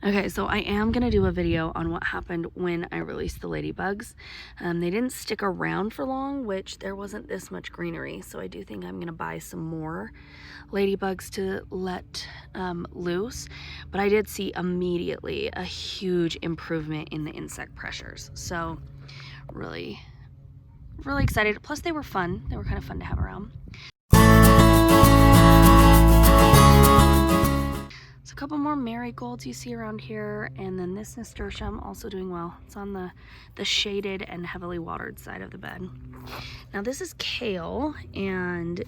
Okay, so I am going to do a video on what happened when I released the ladybugs. They didn't stick around for long, which there wasn't this much greenery, so I do think I'm going to buy some more ladybugs to let loose. But I did see immediately a huge improvement in the insect pressures. So really, really excited. Plus they were fun. They were kind of fun to have around. So a couple more marigolds you see around here, and then this nasturtium also doing well. It's on the shaded and heavily watered side of the bed. Now this is kale, and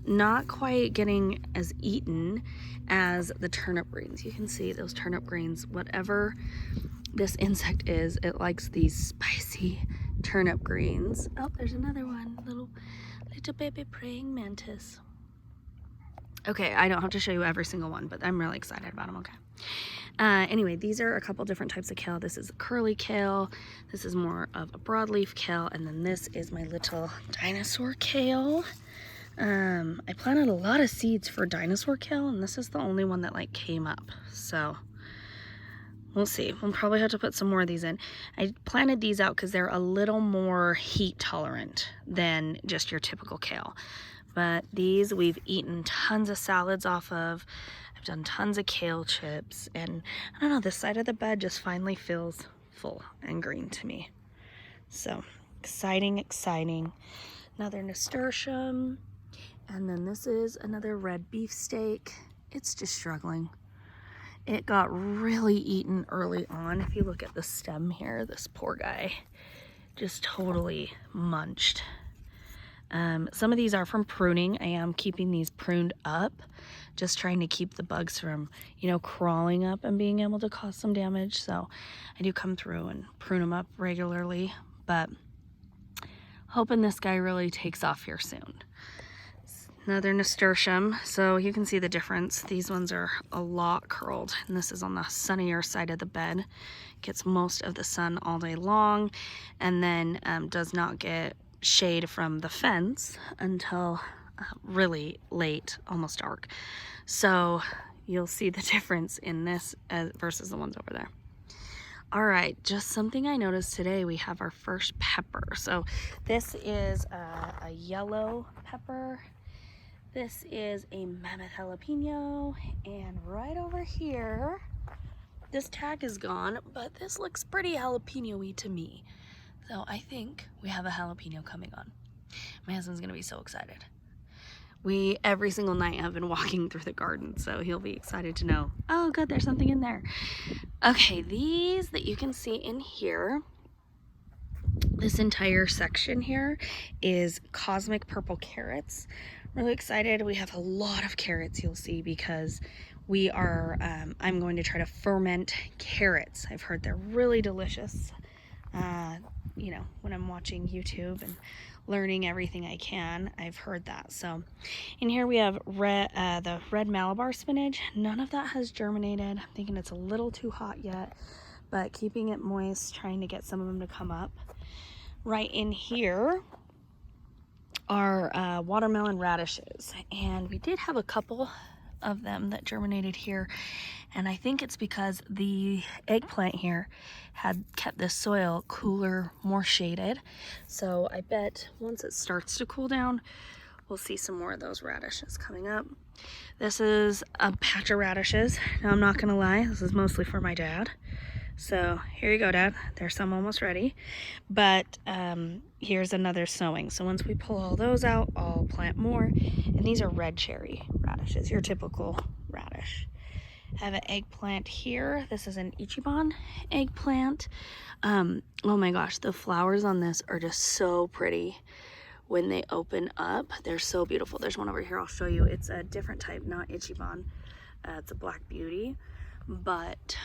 not quite getting as eaten as the turnip greens. You can see those turnip greens, whatever this insect is, it likes these spicy turnip greens. Oh, there's another one, little baby praying mantis. Okay, I don't have to show you every single one, but I'm really excited about them, okay? Anyway, these are a couple different types of kale. This is a curly kale. This is more of a broadleaf kale. And then this is my little dinosaur kale. I planted a lot of seeds for dinosaur kale, and this is the only one that like came up. So we'll see. We'll probably have to put some more of these in. I planted these out because they're a little more heat tolerant than just your typical kale. But these we've eaten tons of salads off of. I've done tons of kale chips, and I don't know, this side of the bed just finally feels full and green to me. So exciting, exciting. Another nasturtium, and then this is another red beefsteak. It's just struggling. It got really eaten early on. If you look at the stem here, this poor guy just totally munched. Some of these are from pruning. I am keeping these pruned up, just trying to keep the bugs from, you know, crawling up and being able to cause some damage. So I do come through and prune them up regularly, but hoping this guy really takes off here soon. Another nasturtium. So you can see the difference. These ones are a lot curled, and this is on the sunnier side of the bed. Gets most of the sun all day long, and then does not get shade from the fence until really late, almost dark. So you'll see the difference in this versus the ones over there. All right, just something I noticed today, we have our first pepper. So this is a yellow pepper. This is a mammoth jalapeno, and right over here, this tag is gone, but this looks pretty jalapeno-y to me. So I think we have a jalapeno coming on. My husband's gonna be so excited. We, every single night, have been walking through the garden, so he'll be excited to know, oh good, there's something in there. Okay, these that you can see in here, this entire section here is cosmic purple carrots. Really excited. We have a lot of carrots, you'll see, because we are, I'm going to try to ferment carrots. I've heard they're really delicious. You know, when I'm watching YouTube and learning everything I can, I've heard that. So in here we have the red Malabar spinach. None of that has germinated. I'm thinking it's a little too hot yet, but keeping it moist, trying to get some of them to come up. Right in here are watermelon radishes, and we did have a couple of them that germinated here, and I think it's because the eggplant here had kept this soil cooler, more shaded. So I bet once it starts to cool down, we'll see some more of those radishes coming up. This is a patch of radishes. Now I'm not gonna lie, this is mostly for my dad. So here you go, Dad. There's some almost ready. But here's another sowing. So once we pull all those out, I'll plant more. And these are red cherry radishes, your typical radish. I have an eggplant here. This is an Ichiban eggplant. Oh my gosh, the flowers on this are just so pretty. When they open up, they're so beautiful. There's one over here I'll show you. It's a different type, not Ichiban. It's a Black Beauty. But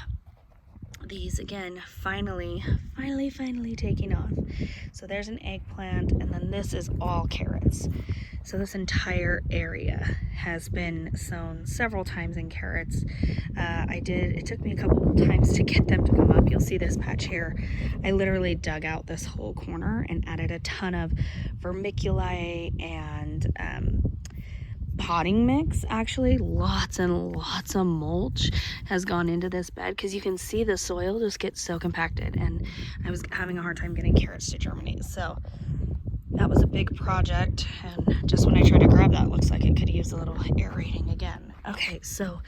these again finally taking off. So there's an eggplant, and then this is all carrots. So this entire area has been sown several times in carrots. It took me a couple times to get them to come up. You'll see this patch here. I literally dug out this whole corner and added a ton of vermiculite and potting mix, actually. Lots and lots of mulch has gone into this bed because you can see the soil just gets so compacted, and I was having a hard time getting carrots to germinate. So that was a big project, and just when I tried to grab that, it looks like it could use a little aerating again. Okay, so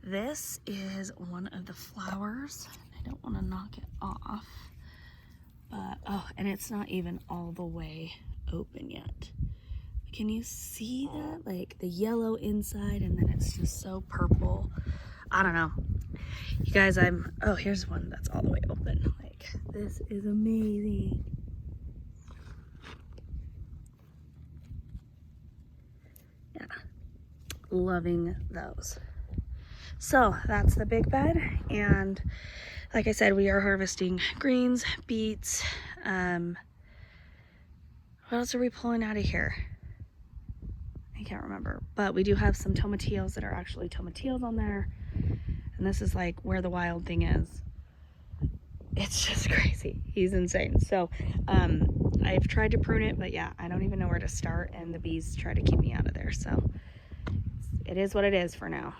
this is one of the flowers. I don't want to knock it off, but oh, and it's not even all the way open yet. Can you see that? Like the yellow inside, and then it's just so purple. I don't know. You guys, oh, here's one that's all the way open. Like, this is amazing. Yeah, loving those. So that's the big bed, and like I said, we are harvesting greens, beets. What else are we pulling out of here? I can't remember, but we do have some tomatillos that are actually tomatillos on there, and this is like where the wild thing is. It's just crazy. He's insane. So I've tried to prune it, but yeah, I don't even know where to start, and the bees try to keep me out of there. So it is what it is for now.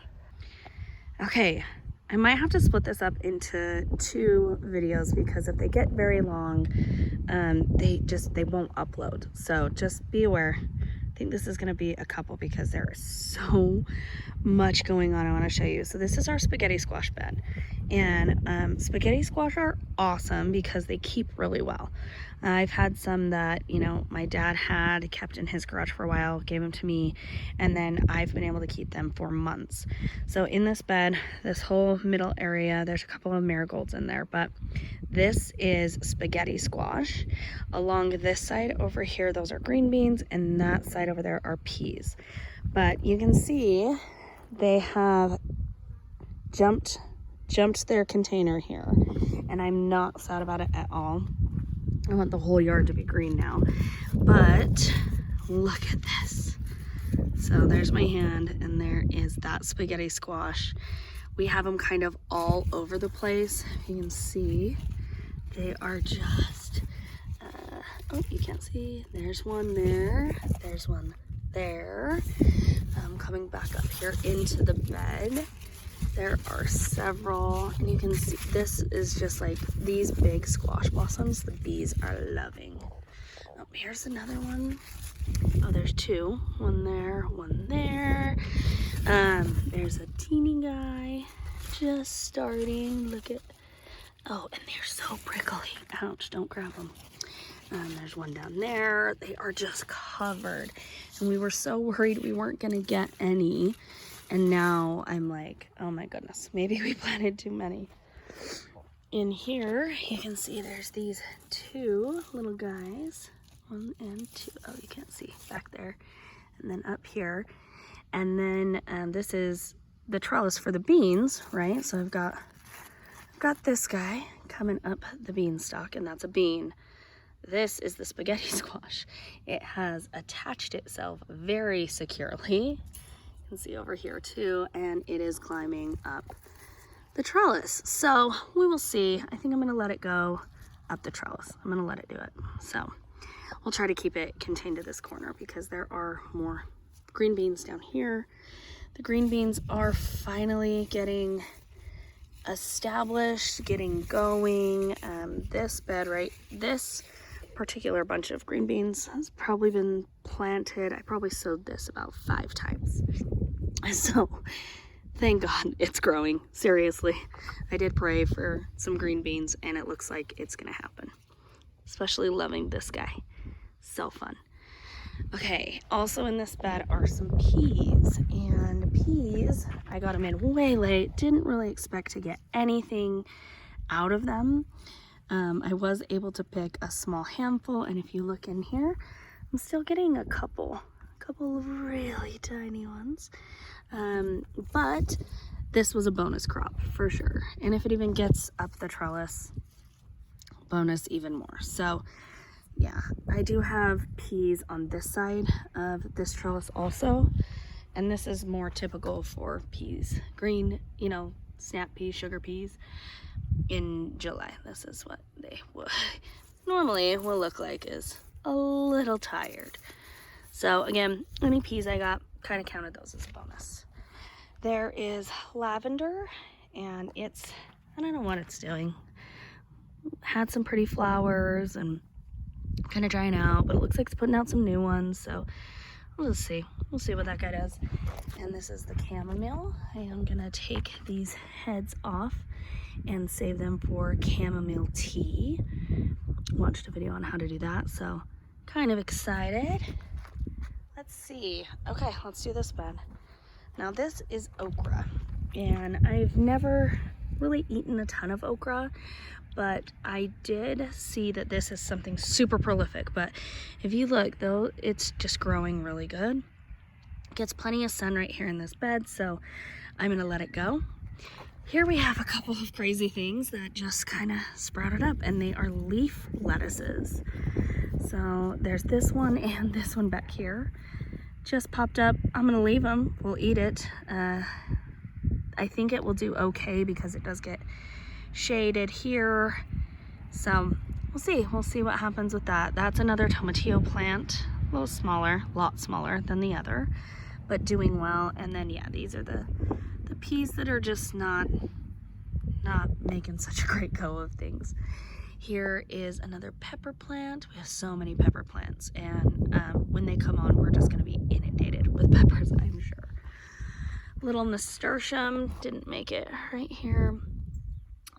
Okay, I might have to split this up into 2 videos because if they get very long, they won't upload. So just be aware. I think this is going to be a couple because there is so much going on I want to show you. So this is our spaghetti squash bed, and spaghetti squash are awesome because they keep really well. I've had some that, you know, my dad had kept in his garage for a while, gave them to me, and then I've been able to keep them for months. So in this bed, this whole middle area, there's a couple of marigolds in there, but this is spaghetti squash. Along this side over here, those are green beans, and that side over there are peas. But you can see they have jumped their container here, and I'm not sad about it at all. I want the whole yard to be green now, but look at this. So there's my hand, and there is that spaghetti squash. We have them kind of all over the place. You can see they are just, oh, you can't see. There's one there. There's one there. Coming back up here into the bed. There are several, and you can see this is just like these big squash blossoms the bees are loving. Oh, here's another one. Oh, there's 2. One there, one there. There's a teeny guy just starting. Look at, oh, and they're so prickly. Ouch, don't grab them. There's one down there. They are just covered, and we were so worried we weren't gonna get any. And now I'm like, oh my goodness, maybe we planted too many. In here, you can see there's these 2 little guys. 1 and 2. Oh, you can't see back there. And then up here. And then this is the trellis for the beans, right? So I've got this guy coming up the beanstalk, and that's a bean. This is the spaghetti squash. It has attached itself very securely. You can see over here too, and it is climbing up the trellis. So we will see. I think I'm gonna let it go up the trellis. I'm gonna let it do it. So we'll try to keep it contained to this corner because there are more green beans down here. The green beans are finally getting established, getting going. This bed, right, this particular bunch of green beans has probably been planted. I probably sowed this about 5 times. So thank God it's growing. Seriously, I did pray for some green beans, and it looks like it's gonna happen. Especially loving this guy. So fun. Okay, also in this bed are some peas, and peas, I got them in way late. Didn't really expect to get anything out of them. I was able to pick a small handful, and if you look in here, I'm still getting a couple of really tiny ones. But this was a bonus crop for sure. And if it even gets up the trellis, bonus even more. So yeah, I do have peas on this side of this trellis also. And this is more typical for peas. Green, you know, snap peas, sugar peas. In July, this is what they normally will look like, is a little tired. So again, any peas I got, kind of counted those as a bonus. There is lavender, and it's, I don't know what it's doing. Had some pretty flowers and kind of drying out, but it looks like it's putting out some new ones, so we'll just see. We'll see what that guy does. And this is the chamomile. I am gonna take these heads off and save them for chamomile tea. Watched a video on how to do that, so kind of excited. Let's see. Okay, let's do this bed. Now this is okra, and I've never really eaten a ton of okra, but I did see that this is something super prolific. But if you look though, it's just growing really good. Gets plenty of sun right here in this bed, so I'm gonna let it go. Here we have a couple of crazy things that just kind of sprouted up, and they are leaf lettuces. So there's this one and this one back here. Just popped up. I'm gonna leave them. We'll eat it. I think it will do okay because it does get shaded here. So we'll see. We'll see what happens with that. That's another tomatillo plant. A little smaller, a lot smaller than the other, but doing well. And then yeah, these are the peas that are just not making such a great go of things. Here is another pepper plant. We have so many pepper plants, and when they come on, we're just gonna be inundated with peppers, I'm sure. Little nasturtium didn't make it right here.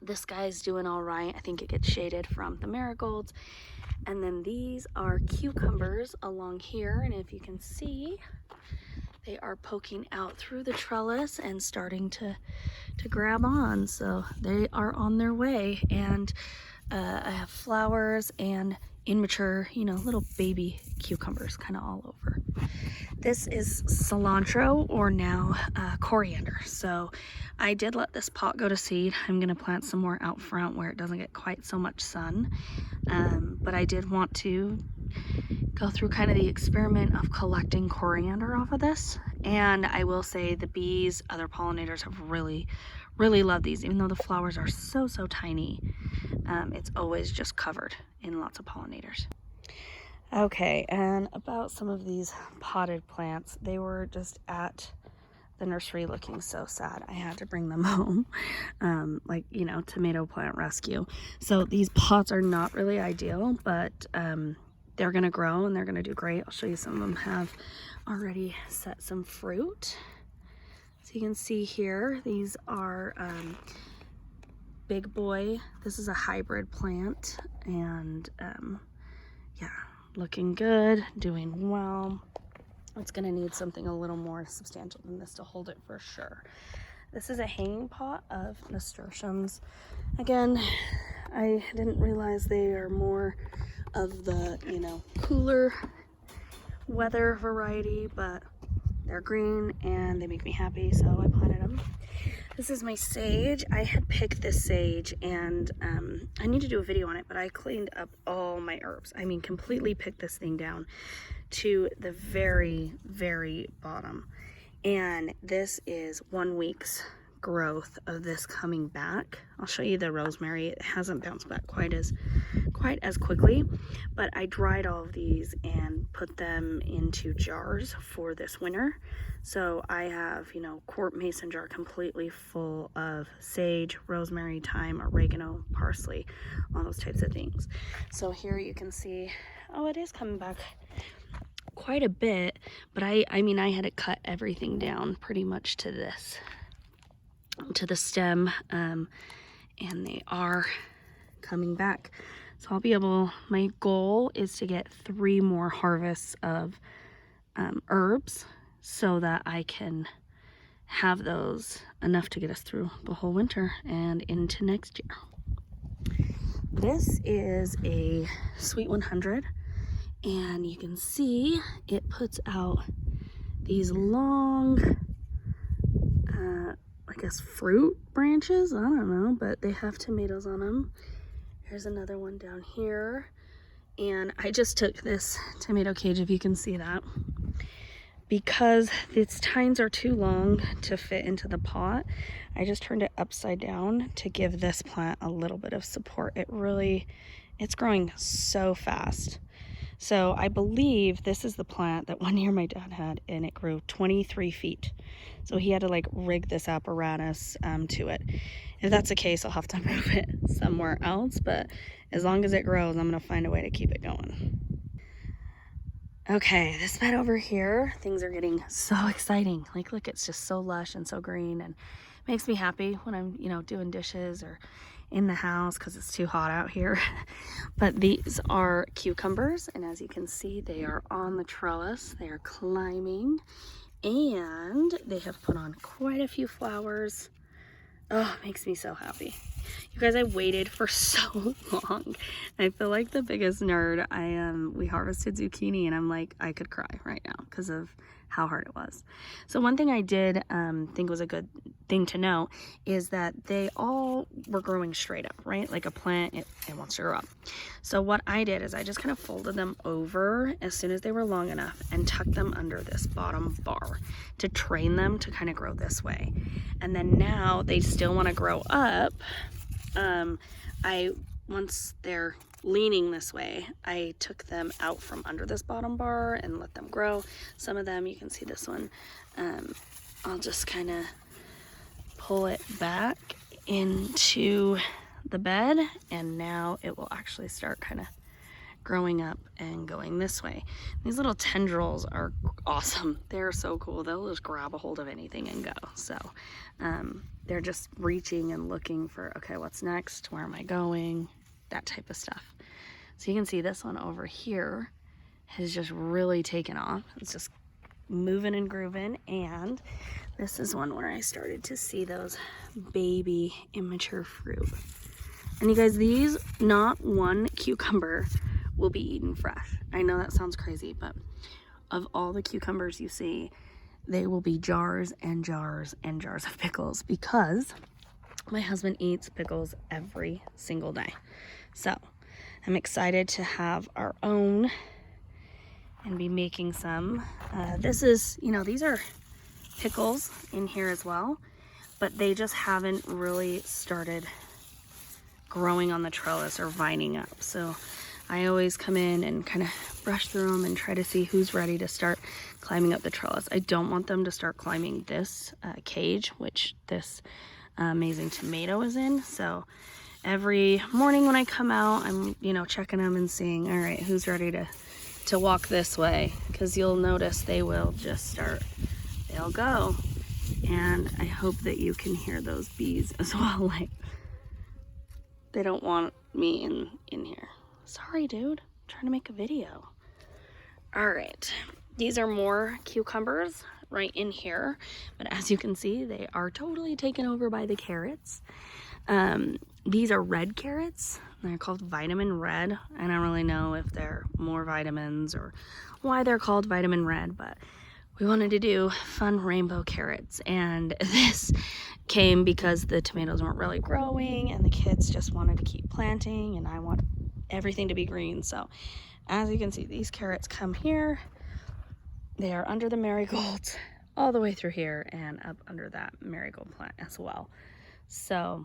This guy's doing all right. I think it gets shaded from the marigolds. And then these are cucumbers along here, and if you can see, they are poking out through the trellis and starting to grab on. So they are on their way, and I have flowers and immature, you know, little baby cucumbers kind of all over. This is cilantro, or now coriander. So I did let this pot go to seed. I'm gonna plant some more out front where it doesn't get quite so much sun. But I did want to go through kind of the experiment of collecting coriander off of this. And I will say the bees, other pollinators have really loved these, even though the flowers are so tiny. It's always just covered in lots of pollinators. Okay, and about some of these potted plants, they were just at the nursery looking so sad. I had to bring them home, like, you know, tomato plant rescue. So these pots are not really ideal, but they're gonna grow and they're gonna do great. I'll show you some of them have already set some fruit. So you can see here, these are Big Boy. This is a hybrid plant, and yeah, looking good, doing well. It's gonna need something a little more substantial than this to hold it for sure. This is a hanging pot of nasturtiums. Again, I didn't realize they are more of the, you know, cooler weather variety, but they're green and they make me happy, so I planted them. This is my sage. I had picked this sage, and I need to do a video on it, but I cleaned up all my herbs. I mean, completely picked this thing down to the very bottom. And this is 1 week's growth of this coming back. I'll show you the rosemary. It hasn't bounced back quite as quickly, but I dried all of these and put them into jars for this winter. So I have, you know, quart mason jar completely full of sage, rosemary, thyme, oregano, parsley, all those types of things. So here you can see, oh, it is coming back quite a bit, but I mean, I had to cut everything down pretty much to this, to the stem, and they are coming back. So I'll be able, my goal is to get 3 more harvests of herbs so that I can have those enough to get us through the whole winter and into next year. This is a Sweet 100, and you can see it puts out these long, I guess fruit branches, I don't know, but they have tomatoes on them. Here's another one down here, and I just took this tomato cage, if you can see that, because its tines are too long to fit into the pot. I just turned it upside down to give this plant a little bit of support. It's growing so fast. So I believe this is the plant that one year my dad had, and it grew 23 feet. So he had to like rig this apparatus to it. If that's the case, I'll have to move it somewhere else, but as long as it grows, I'm gonna find a way to keep it going. Okay, this bed over here, things are getting so exciting. Like, look, it's just so lush and so green, and it makes me happy when I'm, you know, doing dishes or in the house because it's too hot out here. But these are cucumbers, and as you can see, they are on the trellis. They are climbing, and they have put on quite a few flowers. Oh, it makes me so happy. You guys, I waited for so long. I feel like the biggest nerd. We harvested zucchini, and I'm like, I could cry right now because of how hard it was. So one thing I did think was a good thing to know is that they all were growing straight up, right? Like a plant, it wants to grow up. So what I did is I just kind of folded them over as soon as they were long enough and tucked them under this bottom bar to train them to kind of grow this way. And then now they still want to grow up. Once they're leaning this way, I took them out from under this bottom bar and let them grow. Some of them, you can see this one, I'll just kind of pull it back into the bed, and now it will actually start kind of growing up and going this way. These little tendrils are awesome. They're so cool. They'll just grab a hold of anything and go. So they're just reaching and looking for, okay, what's next? Where am I going? That type of stuff. So you can see this one over here has just really taken off. It's just moving and grooving. And this is one where I started to see those baby immature fruit. And you guys, these, not one cucumber will be eaten fresh. I know that sounds crazy, but of all the cucumbers you see, they will be jars and jars and jars of pickles because my husband eats pickles every single day. So I'm excited to have our own and be making some. This is, you know, these are pickles in here as well, but they just haven't really started growing on the trellis or vining up. So I always come in and kind of brush through them and try to see who's ready to start climbing up the trellis. I don't want them to start climbing this cage, which this amazing tomato is in. So every morning when I come out, I'm, you know, checking them and seeing, all right, who's ready to walk this way, because you'll notice they will just start, they'll go. And I hope that you can hear those bees as well. Like, they don't want me in here. Sorry, dude. I'm trying to make a video. All right. These are more cucumbers right in here. But as you can see, they are totally taken over by the carrots. These are red carrots. They're called vitamin red. I don't really know if they're more vitamins or why they're called vitamin red, but we wanted to do fun rainbow carrots, and this came because the tomatoes weren't really growing and the kids just wanted to keep planting, and I want everything to be green. So as you can see, these carrots come here. They are under the marigolds all the way through here and up under that marigold plant as well. So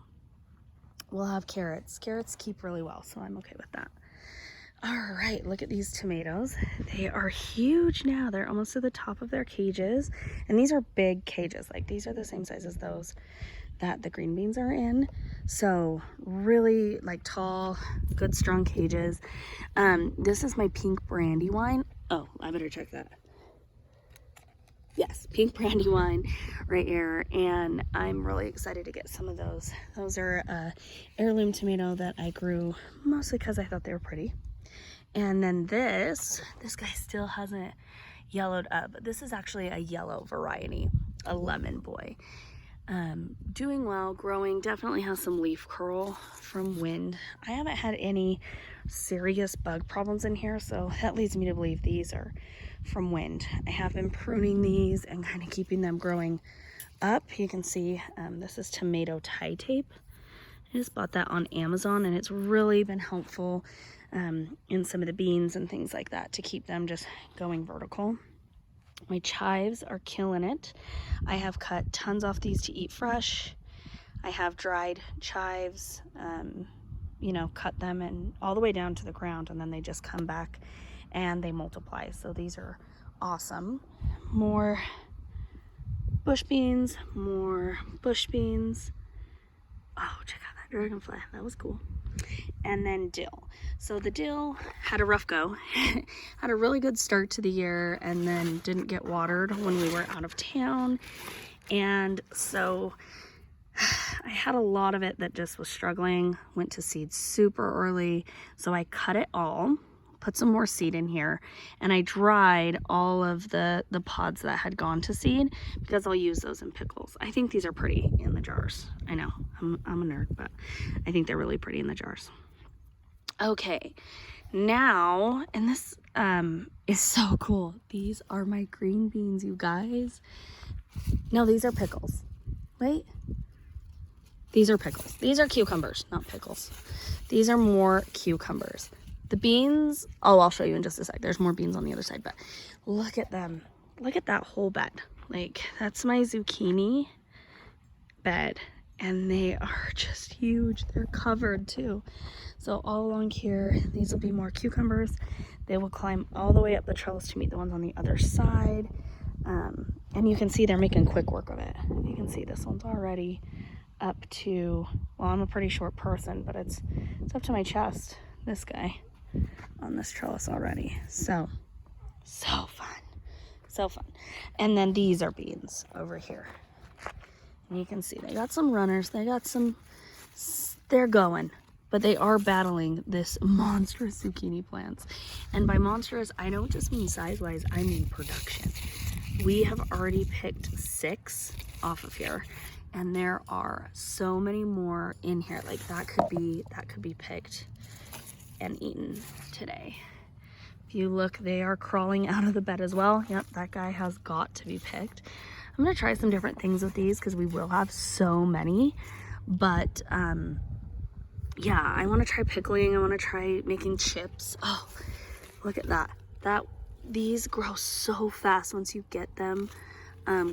we'll have carrots. Carrots keep really well, so I'm okay with that. All right, look at these tomatoes. They are huge now. They're almost to the top of their cages. And these are big cages. Like, these are the same size as those that the green beans are in. So really like tall, good, strong cages. This is my pink brandywine. Oh, I better check that. Yes, pink brandywine right here, and I'm really excited to get some of those. Those are heirloom tomato that I grew mostly because I thought they were pretty. And then this guy still hasn't yellowed up. This is actually a yellow variety, a lemon boy. Doing well, growing, definitely has some leaf curl from wind. I haven't had any serious bug problems in here, so that leads me to believe these are from wind. I have been pruning these and kind of keeping them growing up. You can see this is tomato tie tape. I just bought that on Amazon, and it's really been helpful in some of the beans and things like that to keep them just going vertical. My chives are killing it. I have cut tons off these to eat fresh. I have dried chives, you know, cut them and all the way down to the ground, and then they just come back and they multiply. So these are awesome. More bush beans, more bush beans. Oh, check out that dragonfly. That was cool. And then dill. So the dill had a rough go. Had a really good start to the year and then didn't get watered when we were out of town. And so I had a lot of it that just was struggling, went to seed super early. So I cut it all, put some more seed in here, and I dried all of the pods that had gone to seed because I'll use those in pickles. I think these are pretty in the jars. I know, I'm a nerd, but I think they're really pretty in the jars. Okay, now, and this is so cool. These are my green beans, you guys. No, these are pickles. Wait. These are pickles. These are cucumbers, not pickles. These are more cucumbers. The beans, oh, I'll show you in just a sec. There's more beans on the other side, but look at them. Look at that whole bed. Like, that's my zucchini bed, and they are just huge. They're covered too. So all along here, these will be more cucumbers. They will climb all the way up the trellis to meet the ones on the other side. And you can see they're making quick work of it. You can see this one's already up to, well, I'm a pretty short person, but it's up to my chest, this guy, on this trellis already. So fun. So fun. And then these are beans over here. And you can see they got some runners. They got some, they're going. But they are battling this monstrous zucchini plants. And by monstrous, I don't just mean size-wise, I mean production. We have already picked 6 off of here. And there are so many more in here. Like that could be picked and eaten today. If you look, they are crawling out of the bed as well. Yep, that guy has got to be picked. I'm gonna try some different things with these because we will have so many. But yeah, I want to try pickling. I want to try making chips. Oh, look at that. These grow so fast once you get them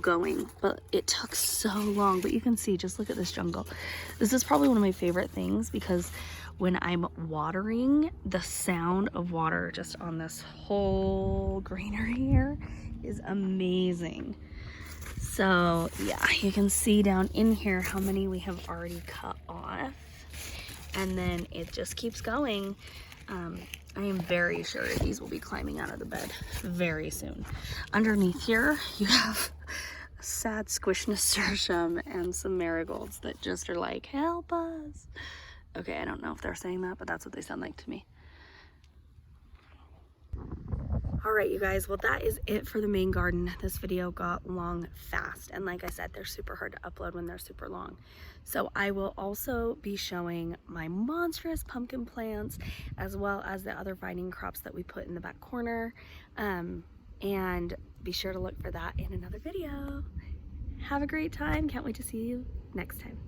going, but it took so long. But you can see, just look at this jungle. This is probably one of my favorite things because when I'm watering, the sound of water just on this whole greenery here is amazing. So yeah, you can see down in here how many we have already cut off. And then it just keeps going. I am very sure these will be climbing out of the bed very soon. Underneath here, you have a sad squish nasturtium and some marigolds that just are like, help us. Okay, I don't know if they're saying that, but that's what they sound like to me. All right, you guys, well, that is it for the main garden. This video got long fast, and like I said, they're super hard to upload when they're super long. So I will also be showing my monstrous pumpkin plants as well as the other vining crops that we put in the back corner. And be sure to look for that in another video. Have a great time. Can't wait to see you next time.